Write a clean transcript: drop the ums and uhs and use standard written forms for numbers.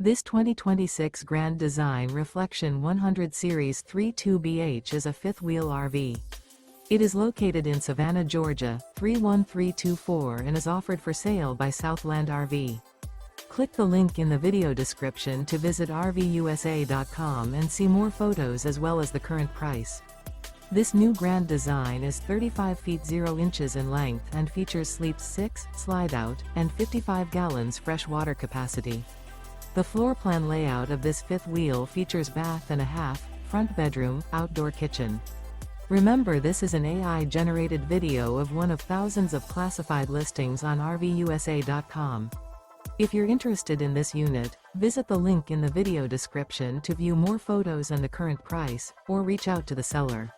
This 2026 Grand Design Reflection 100 Series 32BH is a fifth-wheel RV. It is located in Savannah, Georgia, 31324 and is offered for sale by Southland RV. Click the link in the video description to visit RVUSA.com and see more photos as well as the current price. This new Grand Design is 35 feet 0 inches in length and features sleeps 6, Slideout, and 55 gallons fresh water capacity. The floor plan layout of this fifth wheel features bath and a half, front bedroom, outdoor kitchen. Remember, this is an AI-generated video of one of thousands of classified listings on RVUSA.com. If you're interested in this unit, visit the link in the video description to view more photos and the current price, or reach out to the seller.